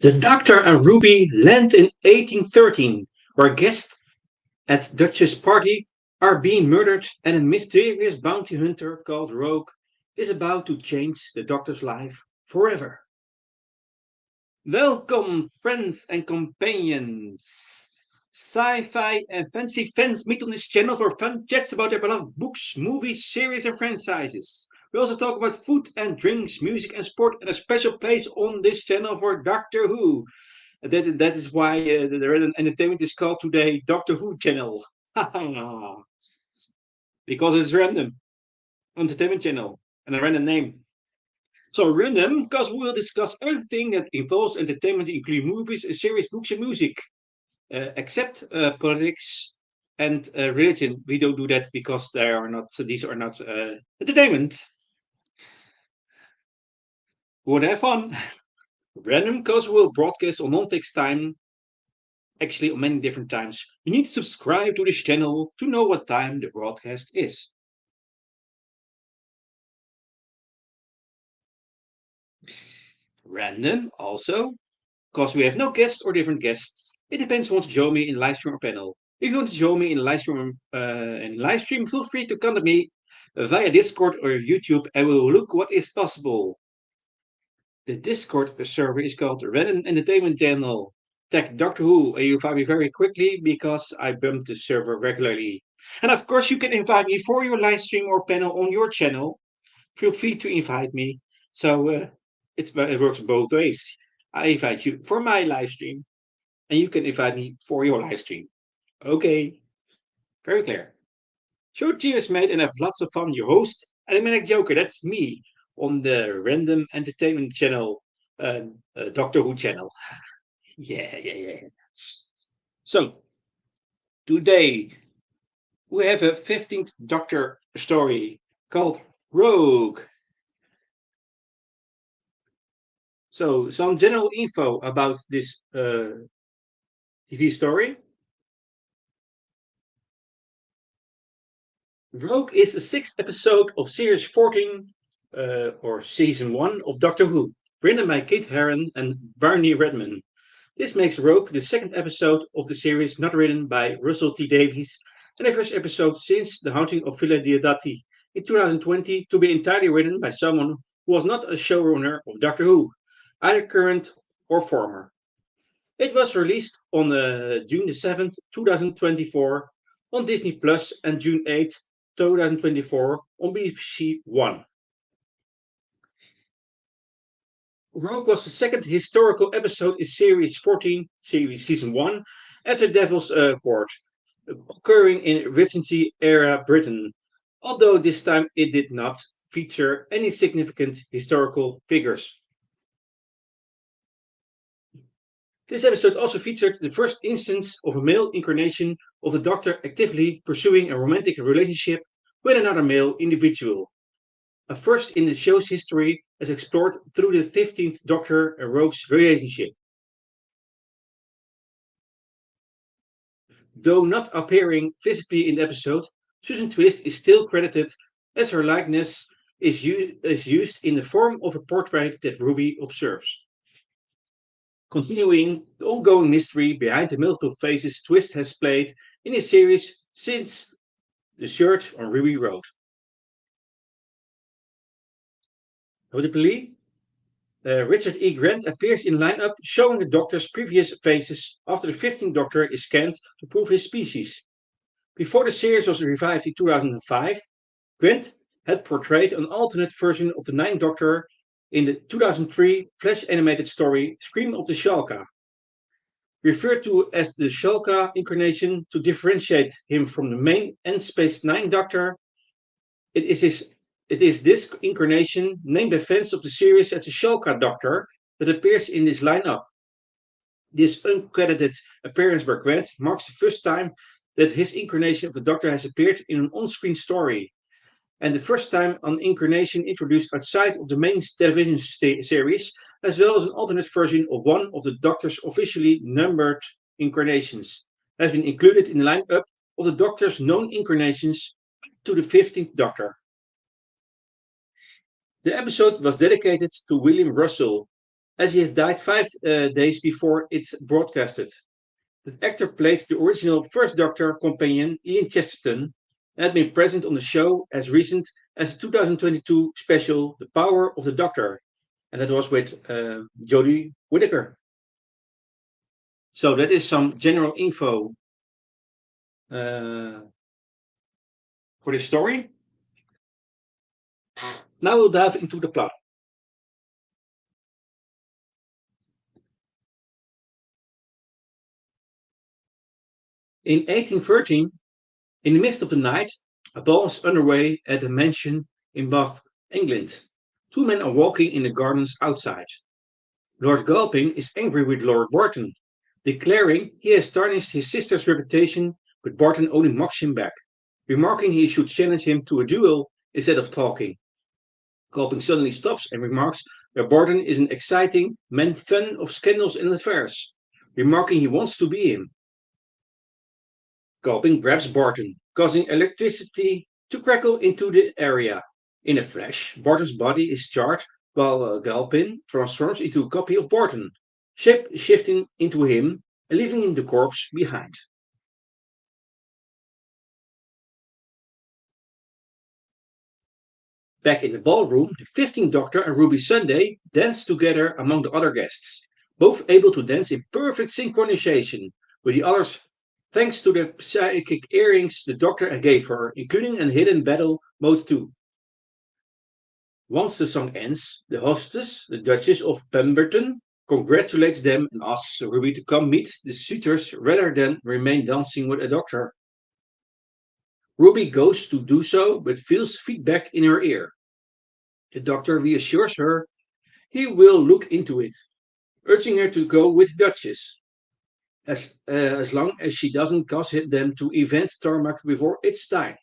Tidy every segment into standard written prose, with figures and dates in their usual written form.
The Doctor and Ruby land in 1813, where guests at Dutch's party are being murdered and a mysterious bounty hunter called Rogue is about to change the Doctor's life forever. Welcome, friends and companions! Sci-Fi and fantasy fans meet on this channel for fun chats about their beloved books, movies, series, and franchises. We also talk about food and drinks, music and sport, and a special place on this channel for Doctor Who. That is why the Random Entertainment is called today Doctor Who channel. Because it's random. Entertainment channel. And a random name. So random because we will discuss everything that involves entertainment, including movies, series, books, and music. Except politics and religion. We don't do that because these are not entertainment. We want to have fun. Random because we'll broadcast on non-fixed time, actually on many different times. You need to subscribe to this channel to know what time the broadcast is. Random also because we have no guests or different guests. It depends who wants to join me in live stream or panel. If you want to join me in live stream, feel free to contact me via Discord or YouTube and we will look what is possible. The Discord server is called Random Entertainment Channel. Tag Doctor Who and you'll find me very quickly because I bump the server regularly. And of course, you can invite me for your live stream or panel on your channel. Feel free to invite me. So it works both ways. I invite you for my live stream, and you can invite me for your live stream. Okay, very clear. So cheers, mate, and have lots of fun. Your host, Enigmatic Joker, that's me on the Random Entertainment Channel, Doctor Who channel. Yeah. So today we have a 15th Doctor story called Rogue. So some general info about this TV story. Rogue is the sixth episode of series 14 or season 1 of Doctor Who, written by Kate Herron and Barney Redman. This makes Rogue the second episode of the series not written by Russell T Davies and the first episode since The Haunting of Villa Diodati in 2020 to be entirely written by someone who was not a showrunner of Doctor Who, either current or former. It was released on June the 7th, 2024 on Disney Plus and June 8th, 2024 on BBC One. Rogue was the second historical episode in Series 14, Season 1, after Devil's Court, occurring in Regency era Britain, although this time it did not feature any significant historical figures. This episode also featured the first instance of a male incarnation of the Doctor actively pursuing a romantic relationship with another male individual, a first in the show's history as explored through the 15th Doctor and Rogue's relationship. Though not appearing physically in the episode, Susan Twist is still credited as her likeness is used in the form of a portrait that Ruby observes. Continuing the ongoing mystery behind the multiple faces Twist has played in the series since The Search on Ruby Road. Notably, Richard E. Grant appears in lineup showing the Doctor's previous faces after the 15th Doctor is scanned to prove his species. Before the series was revived in 2005, Grant had portrayed an alternate version of the Ninth Doctor in the 2003 Flash animated story Scream of the Shalka. Referred to as the Shalka incarnation to differentiate him from the main N-Space Nine Doctor, it is this incarnation, named by fans of the series as the Shalka Doctor, that appears in this lineup. This uncredited appearance by Grant marks the first time that his incarnation of the Doctor has appeared in an on-screen story, and the first time an incarnation introduced outside of the main television series, as well as an alternate version of one of the Doctor's officially numbered incarnations, has been included in the lineup of the Doctor's known incarnations to the 15th Doctor. The episode was dedicated to William Russell, as he has died 5 days before it's broadcasted. The actor played the original First Doctor companion Ian Chesterton and had been present on the show as recent as the 2022 special The Power of the Doctor, and that was with Jodie Whittaker. So that is some general info uh, for this story. Now we'll dive into the plot. In 1813, in the midst of the night, a ball is underway at a mansion in Bath, England. Two men are walking in the gardens outside. Lord Gulpin is angry with Lord Barton, declaring he has tarnished his sister's reputation, but Barton only mocks him back, remarking he should challenge him to a duel instead of talking. Gulpin suddenly stops and remarks that Barton is an exciting man fun of scandals and affairs, remarking he wants to be him. Gulpin grabs Barton, causing electricity to crackle into the area. In a flash, Barton's body is charred while Gulpin transforms into a copy of Barton, shape shifting into him and leaving the corpse behind. Back in the ballroom, the 15th Doctor and Ruby Sunday dance together among the other guests, both able to dance in perfect synchronization with the others thanks to the psychic earrings the Doctor gave her, including a hidden battle mode too. Once the song ends, the hostess, the Duchess of Pemberton, congratulates them and asks Ruby to come meet the suitors rather than remain dancing with a doctor. Ruby goes to do so but feels feedback in her ear. The doctor reassures her he will look into it, urging her to go with the Duchess, as long as she doesn't cause them to event tarmac before it's time.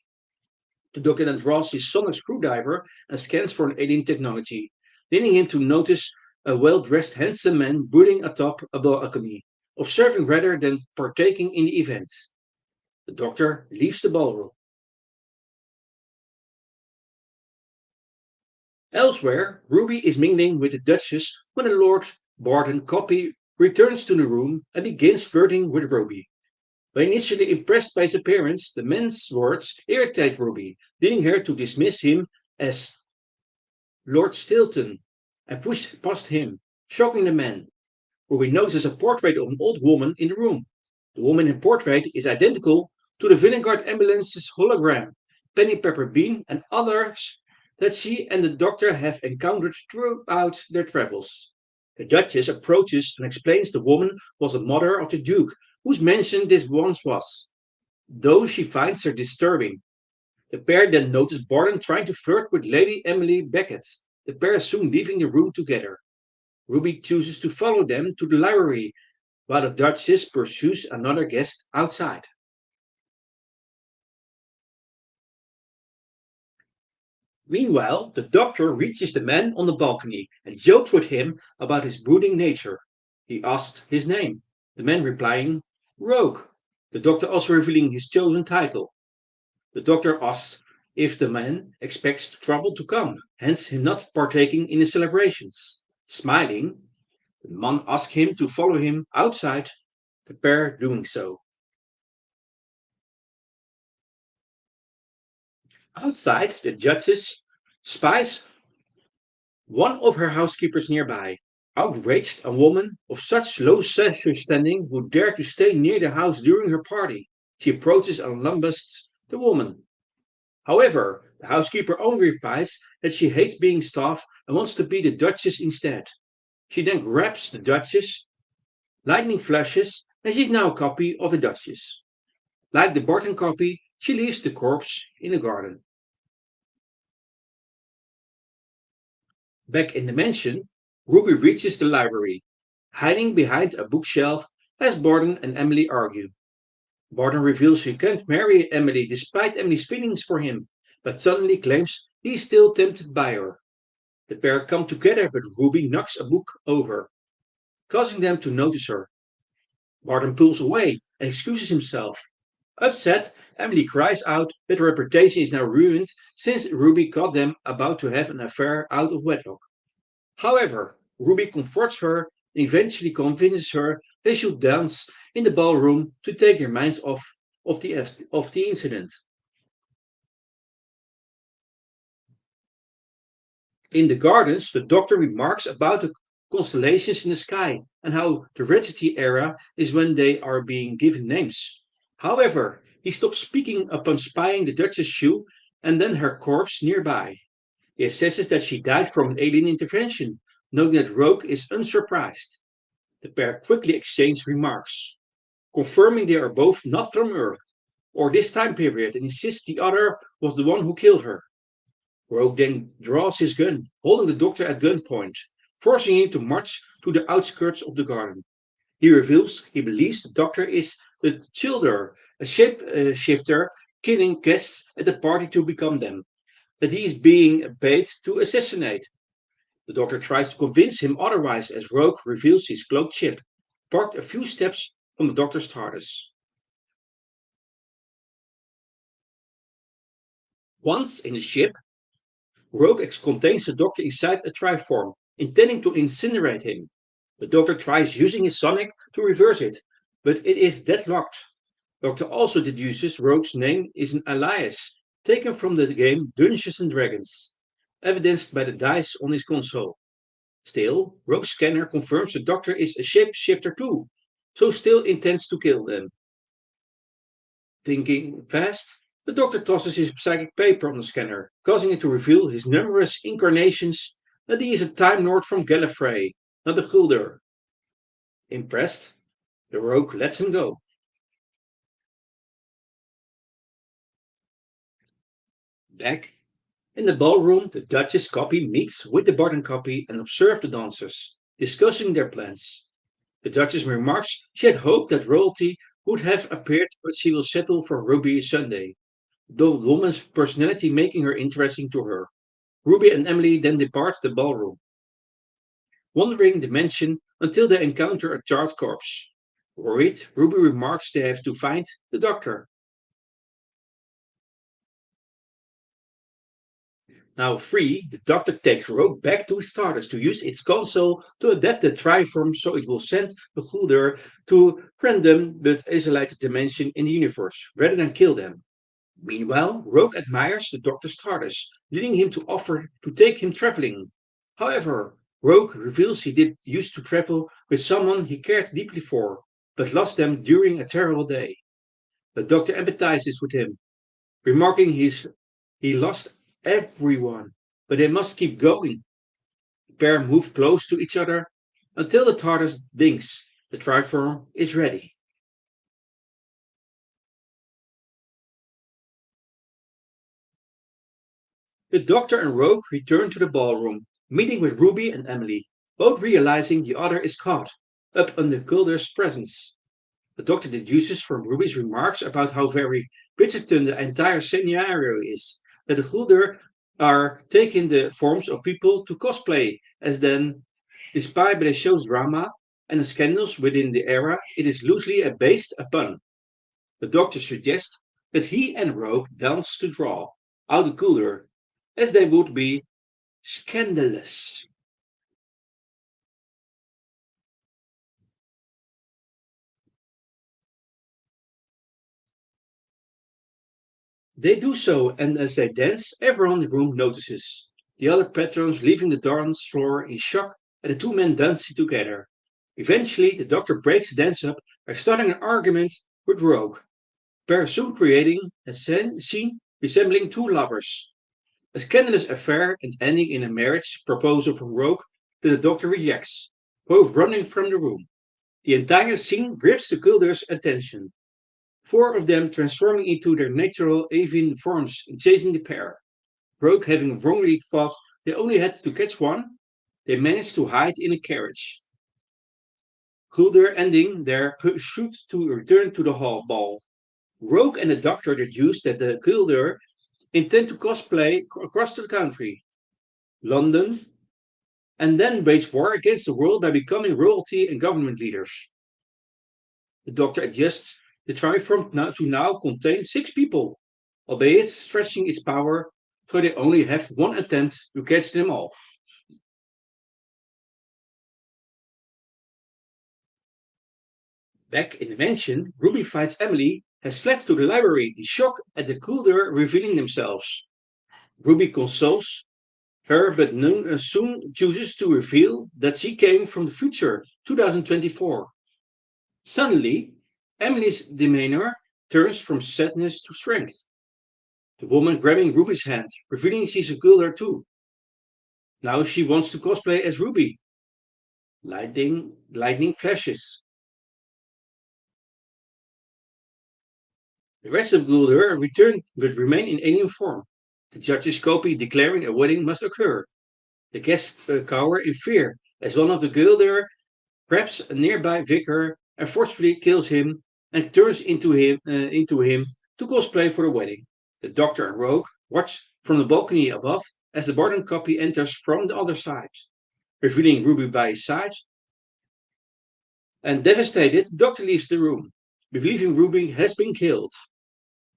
The doctor then draws his sonic screwdriver and scans for an alien technology, leading him to notice a well-dressed, handsome man brooding atop a balcony, observing rather than partaking in the event. The doctor leaves the ballroom. Elsewhere, Ruby is mingling with the Duchess when a Lord Barton copy returns to the room and begins flirting with Ruby. When initially impressed by his appearance, the man's words irritate Ruby, leading her to dismiss him as Lord Stilton and push past him, shocking the man. Ruby notices a portrait of an old woman in the room. The woman in portrait is identical to the Villengard ambulance's hologram, Penny Pepper Bean, and others that she and the doctor have encountered throughout their travels. The Duchess approaches and explains the woman was the mother of the Duke, whose mansion this once was, though she finds her disturbing. The pair then notice Barton trying to flirt with Lady Emily Beckett. The pair is soon leaving the room together. Ruby chooses to follow them to the library, while the Duchess pursues another guest outside. Meanwhile, the doctor reaches the man on the balcony and jokes with him about his brooding nature. He asks his name, the man replying, Rogue. The doctor also revealing his chosen title. The doctor asks if the man expects trouble to come, hence him not partaking in the celebrations. Smiling, the man asks him to follow him outside, the pair doing so. Outside, the Duchess spies one of her housekeepers nearby. Outraged, a woman of such low social standing would dare to stay near the house during her party. She approaches and lambasts the woman. However, the housekeeper only replies that she hates being staff and wants to be the Duchess instead. She then grabs the Duchess, lightning flashes, and she's now a copy of the Duchess. Like the Barton copy, she leaves the corpse in the garden. Back in the mansion, Ruby reaches the library, hiding behind a bookshelf as Barton and Emily argue. Barton reveals he can't marry Emily despite Emily's feelings for him, but suddenly claims he's still tempted by her. The pair come together, but Ruby knocks a book over, causing them to notice her. Barton pulls away and excuses himself. Upset, Emily cries out that her reputation is now ruined since Ruby caught them about to have an affair out of wedlock. However, Ruby comforts her and eventually convinces her they should dance in the ballroom to take their minds off of the incident. In the gardens, the doctor remarks about the constellations in the sky and how the Regency era is when they are being given names. However, he stops speaking upon spying the Duchess' shoe and then her corpse nearby. He assesses that she died from an alien intervention, noting that Rogue is unsurprised. The pair quickly exchange remarks, confirming they are both not from Earth or this time period and insists the other was the one who killed her. Rogue then draws his gun, holding the doctor at gunpoint, forcing him to march to the outskirts of the garden. He reveals he believes the doctor is the Childer, a shapeshifter killing guests at the party to become them, that he is being paid to assassinate. The doctor tries to convince him otherwise as Rogue reveals his cloaked ship, parked a few steps from the doctor's TARDIS. Once in the ship, Rogue contains the doctor inside a triform, intending to incinerate him. The doctor tries using his sonic to reverse it, but it is deadlocked. Doctor also deduces Rogue's name is an alias, taken from the game Dungeons and Dragons, evidenced by the dice on his console. Still, Rogue's scanner confirms the doctor is a shapeshifter too, so still intends to kill them. Thinking fast, the doctor tosses his psychic paper on the scanner, causing it to reveal his numerous incarnations that he is a Time Lord from Gallifrey, not a Gulder. Impressed, the rogue lets him go. Back in the ballroom, the Duchess copy meets with the Barton copy and observes the dancers, discussing their plans. The Duchess remarks she had hoped that royalty would have appeared, but she will settle for Ruby Sunday, the woman's personality making her interesting to her. Ruby and Emily then depart the ballroom, wandering the mansion until they encounter a charred corpse. Worried, Ruby remarks they have to find the doctor. Now free, the doctor takes Rogue back to his TARDIS to use its console to adapt the Triform so it will send the Gulder to random but isolated dimension in the universe, rather than kill them. Meanwhile, Rogue admires the doctor's TARDIS, leading him to offer to take him traveling. However, Rogue reveals he did used to travel with someone he cared deeply for, but lost them during a terrible day. The doctor empathizes with him, remarking he lost everyone, but they must keep going. The pair move close to each other until the TARDIS dings. The Triform is ready. The Doctor and Rogue return to the ballroom, meeting with Ruby and Emily, both realizing the other is caught, up under Gulder's presence. The Doctor deduces from Ruby's remarks about how very Bridgerton the entire scenario is, that the Gulder are taking the forms of people to cosplay, as then, despite the show's drama and the scandals within the era, it is loosely based upon. The Doctor suggests that he and Rogue dance to draw out the Gulder, as they would be scandalous. They do so, and as they dance, everyone in the room notices. The other patrons leaving the dance floor in shock at the two men dancing together. Eventually, the doctor breaks the dance up by starting an argument with Rogue, pair soon creating a scene resembling two lovers. A scandalous affair and ending in a marriage proposal from Rogue that the doctor rejects, both running from the room. The entire scene grips the Guilder's attention, four of them transforming into their natural avian forms and chasing the pair. Rogue having wrongly thought they only had to catch one, they managed to hide in a carriage. Gulder ending their pursuit to return to the hall ball. Rogue and the doctor deduced that the Gulder intend to cosplay across the country, London, and then wage war against the world by becoming royalty and government leaders. The doctor adjusts the triform to now contain six people, albeit stretching its power so they only have one attempt to catch them all. Back in the mansion, Ruby finds Emily has fled to the library in shock at the Coulter revealing themselves. Ruby consoles her, but soon chooses to reveal that she came from the future, 2024. Suddenly, Emily's demeanor turns from sadness to strength. The woman grabbing Ruby's hand, revealing she's a Coulter too. Now she wants to cosplay as Ruby. Lightning flashes. The rest of Guldur return but remain in alien form. The judge's copy declaring a wedding must occur. The guests cower in fear as one of the Guldur grabs a nearby vicar and forcefully kills him and turns into him to cosplay for the wedding. The doctor and Rogue watch from the balcony above as the Barton copy enters from the other side, revealing Ruby by his side. And devastated, the doctor leaves the room, believing Ruby has been killed.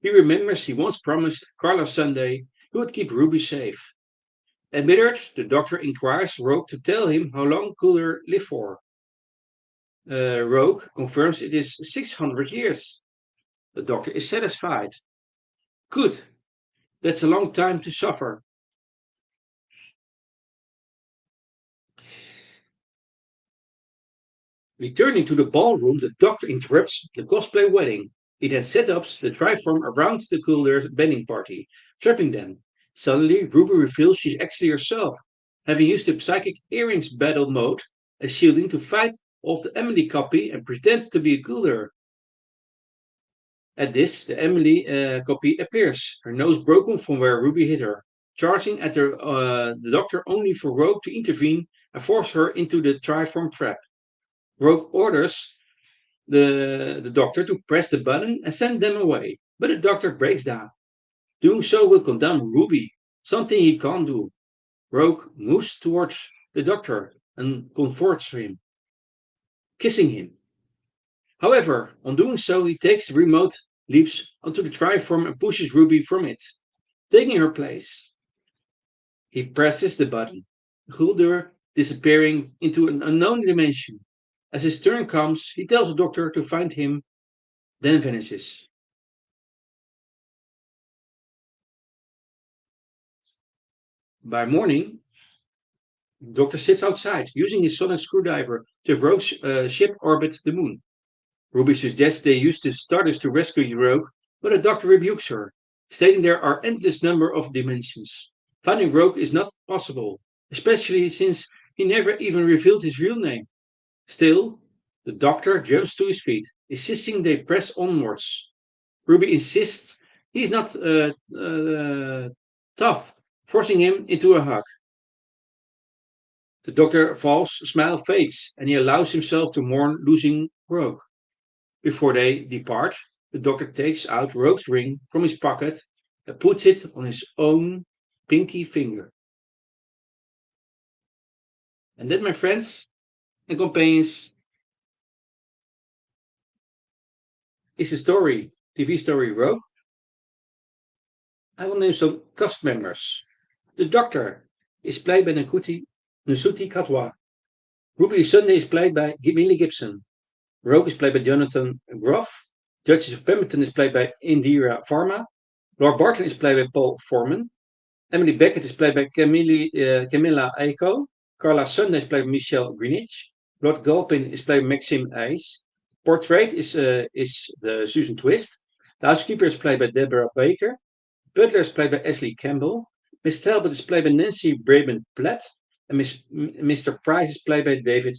He remembers he once promised Carla Sunday he would keep Ruby safe. Embittered, the doctor inquires Rogue to tell him how long Cooler lived for. Rogue confirms it is 600 years. The doctor is satisfied. Good, that's a long time to suffer. Returning to the ballroom, the doctor interrupts the cosplay wedding. He then sets up the triform around the Coolers bending party, trapping them. Suddenly, Ruby reveals she's actually herself, having used the psychic earrings battle mode as shielding to fight off the Emily copy and pretend to be a Cooler. At this, the Emily copy appears, her nose broken from where Ruby hit her, charging at the doctor only for Rogue to intervene and force her into the triform trap. Rogue orders the doctor to press the button and send them away, but the doctor breaks down. Doing so will condemn Ruby, something he can't do. Rogue moves towards the doctor and comforts him, kissing him. However, on doing so, he takes the remote, leaps onto the triform and pushes Ruby from it, taking her place. He presses the button, Guldur disappearing into an unknown dimension. As his turn comes, he tells the doctor to find him, then vanishes. By morning, the doctor sits outside, using his sonic screwdriver to have Rogue's ship orbit the moon. Ruby suggests they use the Stardust to rescue Rogue, but the doctor rebukes her, stating there are endless number of dimensions. Finding Rogue is not possible, especially since he never even revealed his real name. Still, the doctor jumps to his feet, insisting they press onwards. Ruby insists he's not tough, forcing him into a hug. The doctor falls, smile fades, and he allows himself to mourn losing Rogue. Before they depart, the doctor takes out Rogue's ring from his pocket and puts it on his own pinky finger. And that, my friends and companions, is the story, TV story Rogue. I will name some cast members. The Doctor is played by Nsuti Katwa. Ruby Sunday is played by Millie Gibson. Rogue is played by Jonathan Groff. Duchess of Pemberton is played by Indira Varma. Lord Barton is played by Paul Foreman. Emily Beckett is played by Camilla Aiko. Carla Sunday is played by Michelle Greenwich. Lord Gulpin is played by Maxim Ice. Portrait is Susan Twist. The housekeeper is played by Deborah Baker. Butler is played by Ashley Campbell. Miss Talbot is played by Nancy Braben Platt. And Mr. Price is played by David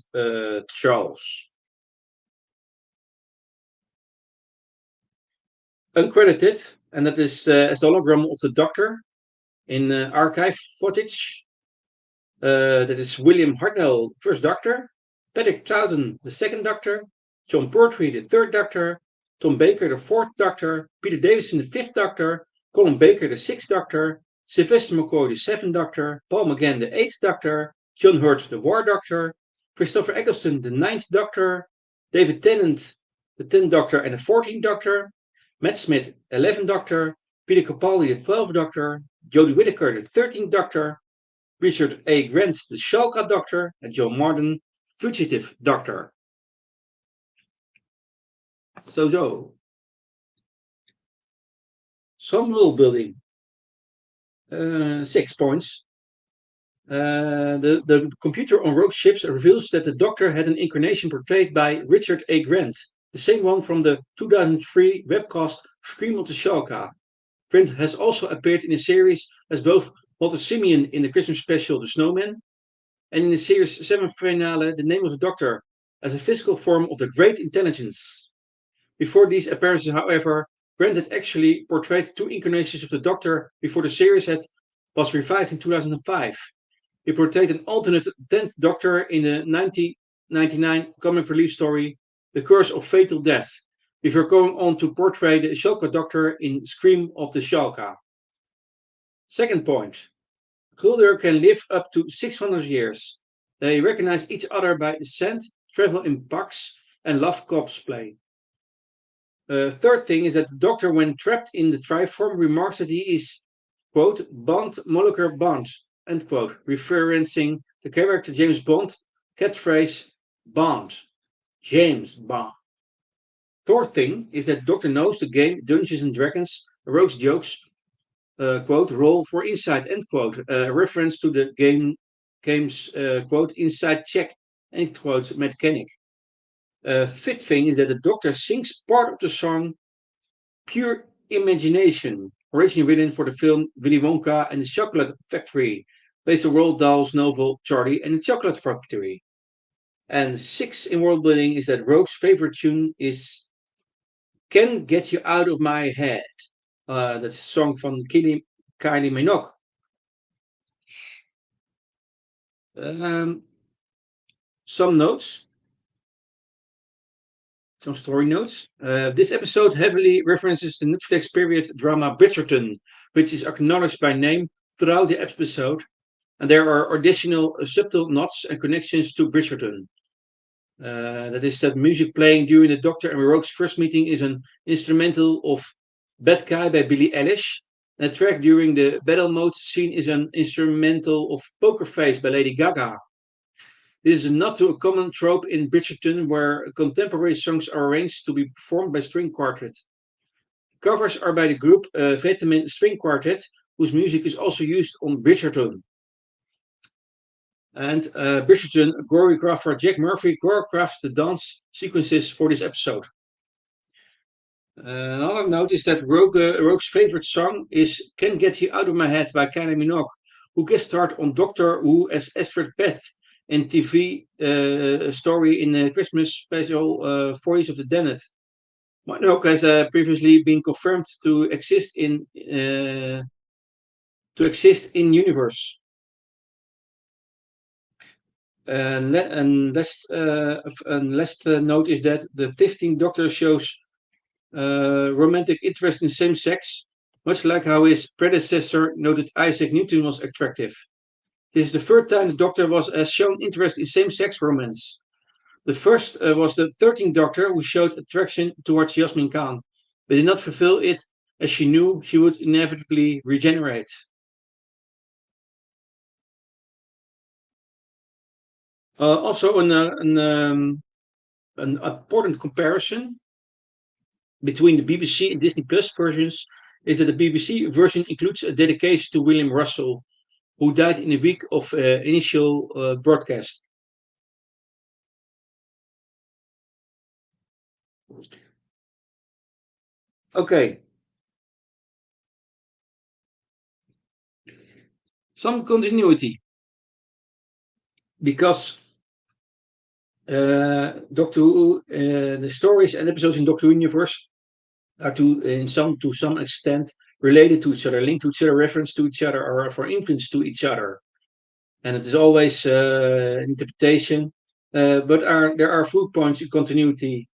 Charles. Uncredited, and that is as the hologram of the Doctor in archive footage. That is William Hartnell, first Doctor, Patrick Troughton, the second Doctor, John Pertwee, the third Doctor, Tom Baker, the fourth Doctor, Peter Davison, the fifth Doctor, Colin Baker, the sixth Doctor, Sylvester McCoy, the seventh Doctor, Paul McGann, the eighth Doctor, John Hurt, the War Doctor, Christopher Eccleston, the ninth Doctor, David Tennant, the tenth Doctor and the 14th Doctor, Matt Smith, 11th Doctor, Peter Capaldi, the 12th Doctor, Jodie Whittaker, the 13th Doctor, Richard A. Grant, the Shalka Doctor, and Joe Martin, Fugitive Doctor. So. Some world building. 6 points. The computer on Rogue's ships reveals that the Doctor had an incarnation portrayed by Richard A. Grant, the same one from the 2003 webcast Scream of the Shalka. Grant has also appeared in the series as both Walter Simeon in the Christmas special The Snowman, and in the series 7 finale The Name of the Doctor, as a physical form of the Great Intelligence. Before these appearances, however, Grant had actually portrayed two incarnations of the Doctor before the series was revived in 2005. He portrayed an alternate 10th Doctor in the 1999 comic relief story The Curse of Fatal Death, before going on to portray the Shalka Doctor in Scream of the Shalka. Second point, Gulder can live up to 600 years. They recognize each other by scent, travel in packs, and love cosplay. Third thing is that the Doctor, when trapped in the Triform, remarks that he is, quote, Bond molecular Bond, end quote, referencing the character James Bond catchphrase Bond, James Bond. Fourth thing is that Doctor knows the game Dungeons and Dragons, Rogue's jokes, quote, roll for insight, end quote, reference to the game's, quote, inside check, end quote, mechanic. Fifth thing is that the Doctor sings part of the song Pure Imagination, originally written for the film Willy Wonka and the Chocolate Factory, based on Roald Dahl's novel Charlie and the Chocolate Factory. And sixth in world building is that Rogue's favorite tune is Can Get You Out of My Head. That's a song from Kylie Minogue. Some notes. Some story notes. This episode heavily references the Netflix period drama Bridgerton, which is acknowledged by name throughout the episode, and there are additional subtle nods and connections to Bridgerton. That is that music playing during the Doctor and Rogue's first meeting is an instrumental of Bad Guy by Billie Eilish. And the track during the battle mode scene is an instrumental of Poker Face by Lady Gaga. This is not to a common trope in Bridgerton where contemporary songs are arranged to be performed by string quartet. Covers are by the group Vitamin String Quartet, whose music is also used on Bridgerton. And Bridgerton choreographer Jack Murphy choreographed the dance sequences for this episode. Another note is that Rogue's favorite song is Can't Get You Out of My Head by Kylie Minogue, who guest starred on Doctor Who as Astrid Beth in TV story in the Christmas special Voice of the Damned. Minogue has previously been confirmed to exist in universe. And last note is that the 15th Doctor shows romantic interest in same sex, much like how his predecessor noted Isaac Newton was attractive. This is the third time the Doctor has shown interest in same sex romance. The first was the 13th Doctor, who showed attraction towards Yasmin Khan, but did not fulfill it as she knew she would inevitably regenerate. Also, an important comparison between the BBC and Disney Plus versions is that the BBC version includes a dedication to William Russell, who died in a week of initial broadcast. Okay. Some continuity. Because Doctor Who, the stories and episodes in Doctor Who universe are to some extent related to each other, linked to each other, reference to each other, or for influence to each other. And it is always interpretation, but there are food points in continuity.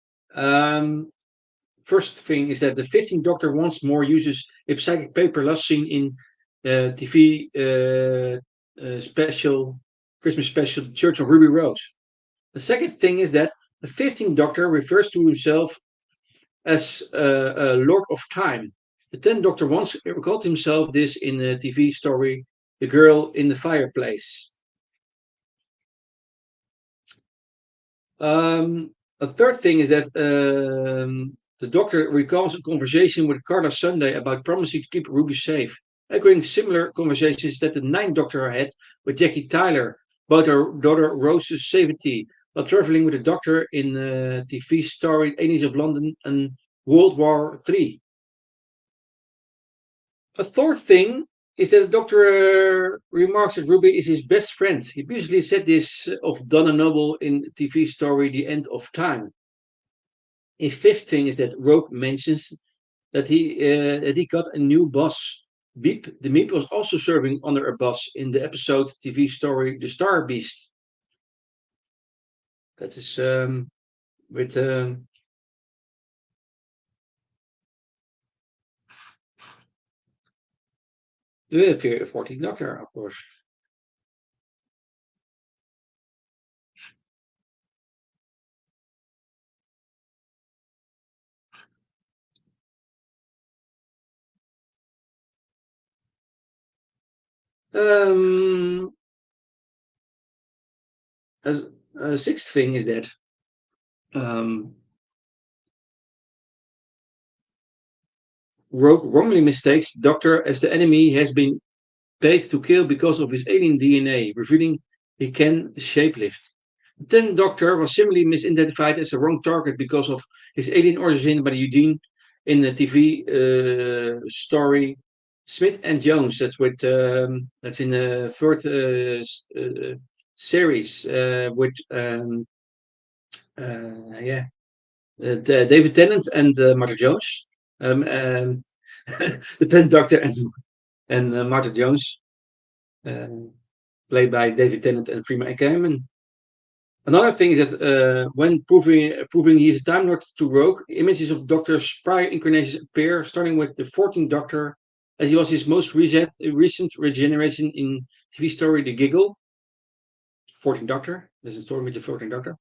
First thing is that the 15th Doctor once more uses a psychic paper last seen in TV special Christmas special Church of Ruby Rose. The second thing is that the 15th Doctor refers to himself as a Lord of Time. The 10th Doctor once called himself this in the TV story The Girl in the Fireplace. A third thing is that the doctor recalls a conversation with Carla Sunday about promising to keep Ruby safe, echoing similar conversations that the Ninth Doctor had with Jackie Tyler about her daughter Rose's safety while traveling with the Doctor in the TV story Aliens of London and World War III. A fourth thing is that the Doctor remarks that Ruby is his best friend. He previously said this of Donna Noble in TV story The End of Time. A fifth thing is that Rogue mentions that he got a new boss. Beep, the Meep was also serving under a boss in the episode TV story The Star Beast. That is with 14th Doctor, of course. Um, as, sixth thing is that um, Rogue wrongly mistakes Doctor as the enemy he has been paid to kill because of his alien DNA, revealing he can shapelift. The 10th Doctor was similarly misidentified as a wrong target because of his alien origin by Eugene in the TV story Smith and Jones. That's in the third series with yeah David Tennant and Martha Jones. The 10th Doctor and Martha Jones, um, played by David Tennant and Freeman Ackerman. Another thing is that when proving he is a Time Lord to Rogue, images of Doctor's prior incarnations appear, starting with the 14th Doctor, as he was his most recent regeneration in TV story The Giggle. 14th Doctor. There's a story with the 14th Doctor.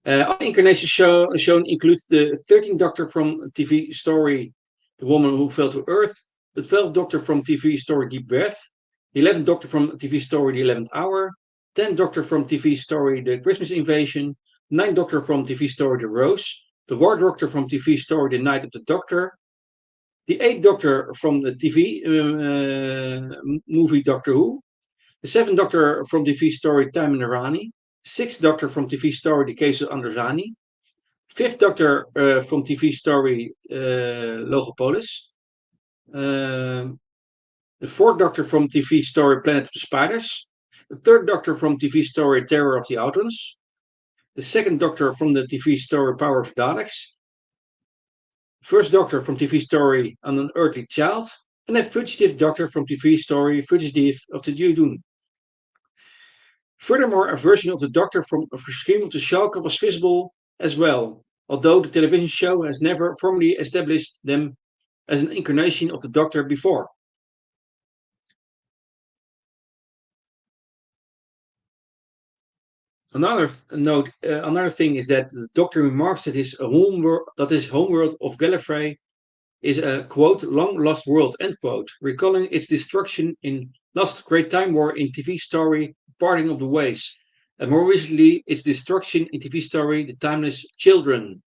Other incarnations shown include the 13th Doctor from TV story The Woman Who Fell to Earth, the 12th Doctor from TV story Deep Breath, the 11th Doctor from TV story The 11th Hour, 10th Doctor from TV story The Christmas Invasion, 9th Doctor from TV story The Rose, the War Doctor from TV story The Night of the Doctor, the 8th Doctor from the TV movie Doctor Who, the 7th Doctor from TV story Time in the Rani, 6th Doctor from TV story The Case of Androzani, 5th Doctor from TV story Logopolis, the 4th Doctor from TV story Planet of the Spiders, the 3rd Doctor from TV story Terror of the Outlands, the 2nd Doctor from the TV story Power of Daleks, 1st Doctor from TV story An Unearthly Child, and a fugitive Doctor from TV story Fugitive of the Judun. Furthermore, a version of the Doctor from Scream of the Schalke was visible as well, although the television show has never formally established them as an incarnation of the Doctor before. Another thing is that the Doctor remarks that his homeworld of Gallifrey is a quote long lost world end quote, recalling its destruction in Last Great Time War in TV story Parting of the Ways, and more recently its destruction in TV story The Timeless Children.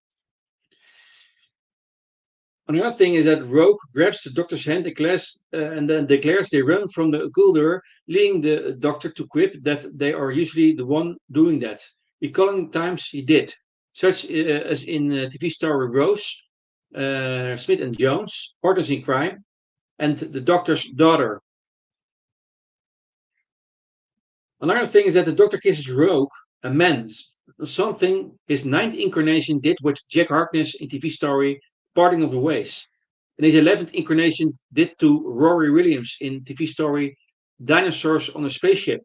Another thing is that Rogue grabs the Doctor's hand and then declares they run from the Guldur, leading the Doctor to quip that they are usually the one doing that, recalling times he did, such as in TV story Rose, Smith and Jones, Partners in Crime, and the Doctor's daughter. Another thing is that the Doctor kisses Rogue, a man, something his ninth incarnation did with Jack Harkness in TV story Parting of the Ways. And his 11th incarnation did to Rory Williams in TV story Dinosaurs on a Spaceship.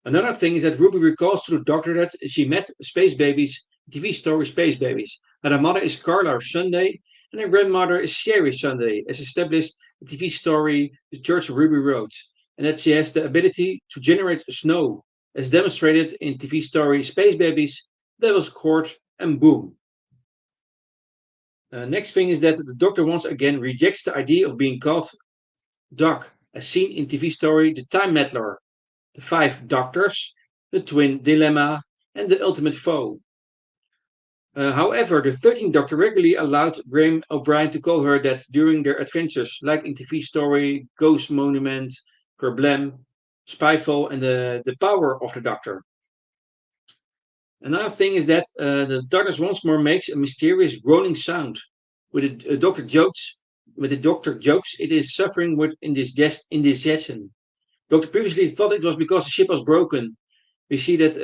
Another thing is that Ruby recalls to the Doctor that she met Space Babies in TV story Space Babies. And her mother is Carla Sunday, and her grandmother is Sherry Sunday, as established in TV story The Church of Ruby Road, and that she has the ability to generate snow, as demonstrated in TV story Space Babies, Devil's Court, and Boom. Next thing is that the Doctor once again rejects the idea of being called Doc, as seen in TV story The Time Meddler, The Five Doctors, The Twin Dilemma, and the ultimate foe. However, the 13th Doctor regularly allowed Graham O'Brien to call her that during their adventures, like in TV story Ghost Monument, Problem, Spyfall, and the Power of the Doctor. Another thing is that the TARDIS once more makes a mysterious groaning sound. With the Doctor jokes, it is suffering with indigestion. Doctor previously thought it was because the ship was broken. We see that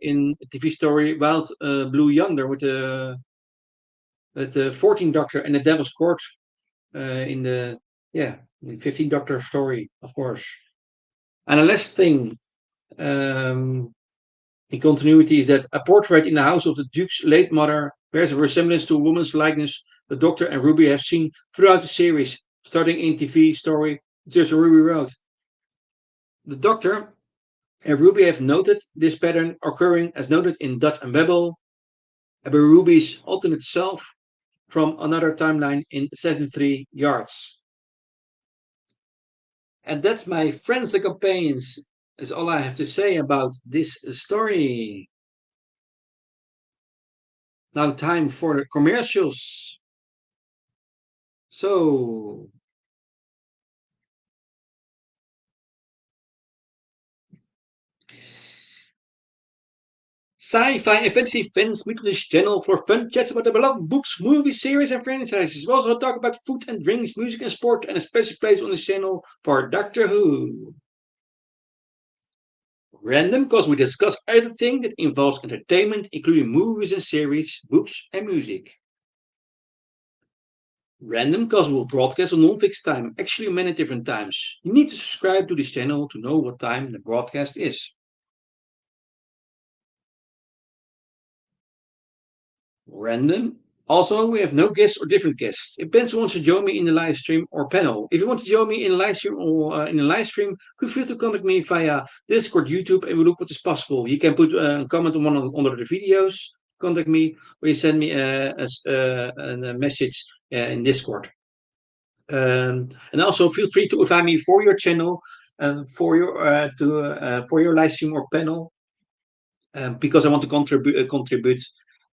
in TV story Wild Blue Yonder with the 14th Doctor and the Devil's Court in the yeah in 15th Doctor story, of course. And the last thing um, in continuity is that a portrait in the house of the Duke's late mother bears a resemblance to a woman's likeness the Doctor and Ruby have seen throughout the series, starting in TV story There's a Ruby Road. The Doctor and Ruby have noted this pattern occurring as noted in Dot and Webble, about Ruby's alternate self from another timeline in 73 yards. And that's my friends and companions, is all I have to say about this story. Now time for the commercials. So, Sci-Fi and Fantasy fans meet on this channel for fun chats about the beloved books, movies, series, and franchises. We also talk about food and drinks, music and sport, and a special place on this channel for Doctor Who. Random, because we discuss everything that involves entertainment, including movies and series, books, and music. Random, because we'll broadcast on non-fixed time, actually many different times. You need to subscribe to this channel to know what time the broadcast is. Random. Also, we have no guests or different guests. It depends who wants to join me in the live stream or panel. If you want to join me in a live stream feel free to contact me via Discord, YouTube, and we look what is possible. You can put a comment on under the videos, contact me, or you send me a message in Discord. And also feel free to invite me for your channel and for your live stream or panel because I want to contribute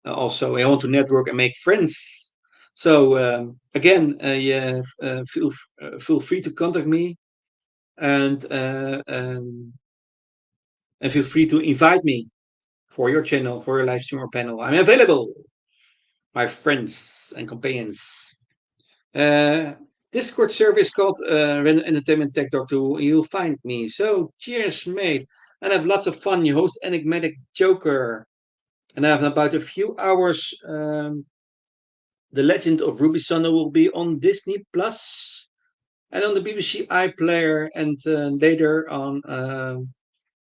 also. I want to network and make friends. So again, yeah, feel free to contact me and, uh, um, and feel free to invite me for your channel, for your live stream or panel. I'm available, my friends and companions. Uh, Discord server is called Random Entertainment Tech Doctor Who, and you'll find me. So cheers, mate, and have lots of fun. You host Enigmatic Joker, and I have about a few hours. The Legend of Ruby Sunder will be on Disney Plus and on the BBC iPlayer, and later on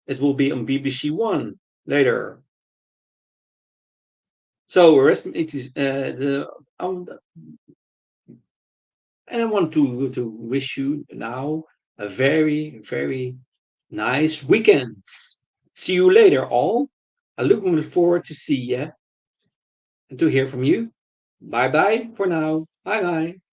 it will be on BBC One later. So rest it is and I want to wish you now a very nice weekend. See you later, all. I'm looking forward to see you and to hear from you. Bye bye for now. Bye bye.